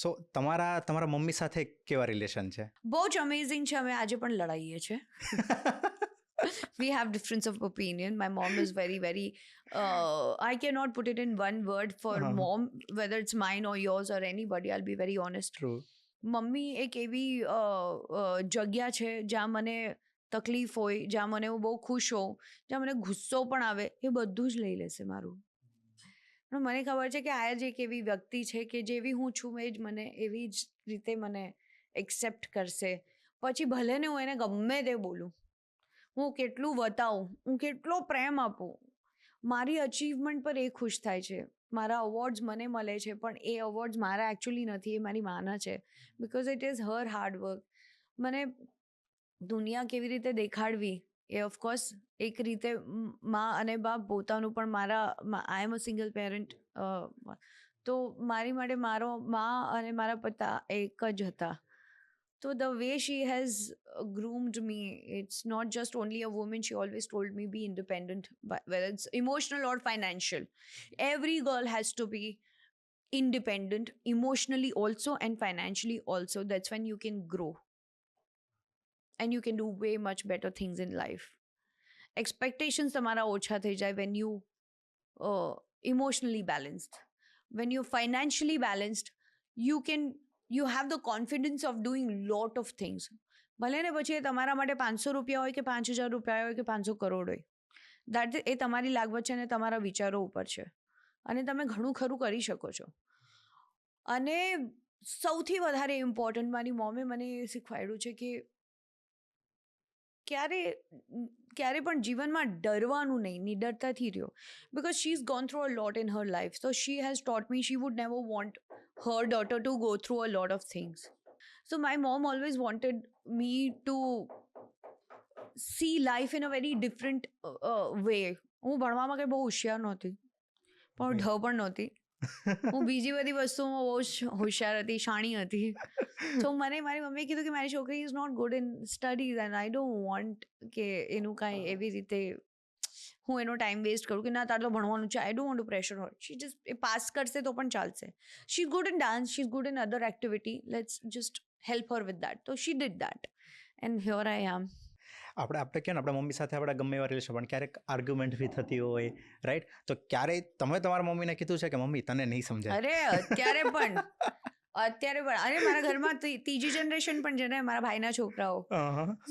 સો તમારા મમ્મી સાથે કેવા રિલેશન છે? બહુ જ અમેઝિંગ છે. અમે આજે પણ લડાઈએ છીએ. We have difference of opinion. My mom is very, very, I cannot put it in one word for mom, whether it's mine or yours or anybody, I'll be very honest. True. Mummy એક એવી જગ્યા છે જ્યાં મને તકલીફ હોય, જ્યાં મને હું બહુ ખુશ હોઉં, જ્યાં મને ગુસ્સો પણ આવે, એ બધું જ લઈ લેશે મારું. પણ મને ખબર છે કે આ જ એક એવી વ્યક્તિ છે કે જેવી હું છું એ જ મને એવી જ રીતે મને એક્સેપ્ટ કરશે. પછી ભલે ને હું એને ગમે તે બોલું, હું કેટલું બતાવું, હું કેટલો પ્રેમ આપું, મારી અચીવમેન્ટ પર એ ખુશ થાય છે. મારા અવોર્ડ્સ મને મળે છે, પણ એ અવોર્ડ્સ મારા એકચ્યુઅલી નથી, એ મારી માના છે. Because it is her hard work. મને દુનિયા કેવી રીતે દેખાડવી એ ઓફકોર્સ એક રીતે મા અને બાપ પોતાનું પણ આઈ એમ અ સિંગલ પેરેન્ટ, તો મારી માટે મારો મા અને મારા પિતા એક જ હતા. So the way she has groomed me, it's not just only a woman. She always told me be independent, whether it's emotional or financial. Every girl has to be independent emotionally also and financially also. That's when you can grow and you can do way much better things in life. Expectations tamara ocha thai jai when you emotionally balanced. When you're financially balanced, you have the confidence of doing lot of things. ભલે ને પછી એ તમારા માટે 500 રૂપિયા હોય કે 5000 રૂપિયા હોય કે 500 કરોડ હોય, દેટ એ તમારી લાગવત છે અને તમારા વિચારો ઉપર છે, અને તમે ઘણું ખરું કરી શકો છો. અને સૌથી વધારે ઇમ્પોર્ટન્ટ મારી મમ્મીએ મને એ શીખવાડ્યું છે કે ક્યારે પણ જીવનમાં ડરવાનું નહીં, નિડરતાથી રહ્યો. Because she is gone through a lot in her life. So she has taught me she would never want her daughter to go through a lot of things. So my mom always wanted me to see life in a very different way. હું ભણવામાં કંઈ બહુ હોશિયાર નહોતી, પણ ઢ પણ નહોતી. હું બીજી બધી વસ્તુઓમાં બહુ જ હોશિયાર હતી, શાણી હતી. તો મને મારી મમ્મીએ કીધું કે મારી છોકરી is not good in studies and I don't want કે એનું કાંઈ એવી રીતે હું એનો ટાઈમ વેસ્ટ કરું કે ના તારે તો ભણવાનું છે. I don't want to pressure હોય. શી જસ્ટ એ પાસ કરશે તો પણ ચાલશે. She is good in dance, she is good in other activity, let's just help her with that. તો she did that and here I am. આપણે કહે ને આપણા મમ્મી સાથે આપણે ગમે એવા રિલેશન, પણ ક્યારેક આર્ગ્યુમેન્ટ બી થતી હોય, રાઈટ? તો ક્યારેય તમે તમારા મમ્મીને કીધું છે કે મમ્મી તને નહીં સમજાય? અરે અત્યારે પણ અરે મારા ઘરમાં ત્રીજી જનરેશન પણ છે ને, મારા ભાઈના છોકરાઓ.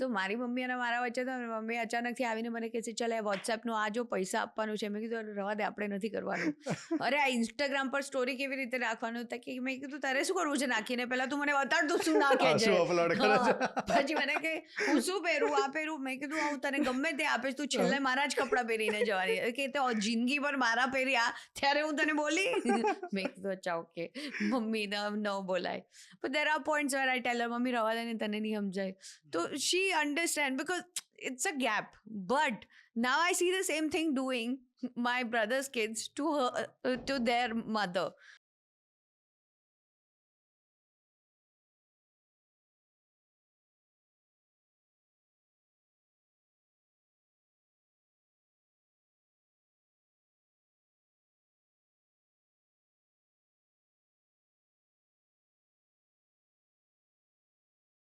સો મારી મમ્મી અને મારા વચ્ચે તો મમ્મી અચાનકથી આવીને મને કહે છે ચાલ વોટ્સએપનું આ જો પૈસા આપવાનું છે. મેં કીધું રવા દે, આપણે નથી કરવાનું. અરે આ ઇન્સ્ટાગ્રામ પર સ્ટોરી કેવી રીતે રાખવાનું? તો કે મેં કીધું તારે શું કરવું છે નાખીને, પહેલાં તું મને બતાડ તું શું નાખે છે. પછી મને કે હું શું પહેરું, આ પહેરું. મેં કીધું હું તને ગમે તે આપીશ, તું છેલ્લે મારા જ કપડાં પહેરીને જવાની. કે તો જિંદગી પર મારા પહેર્યા ત્યારે હું તને બોલી. મેં કીધું અચ્છા ઓકે મમ્મી ન બોલાય. But there are points where I tell her, mummy રવા દે ને, તને નહીં સમજાય. તો she understand because it's a gap. But now I see the same thing doing my brother's kids to their mother.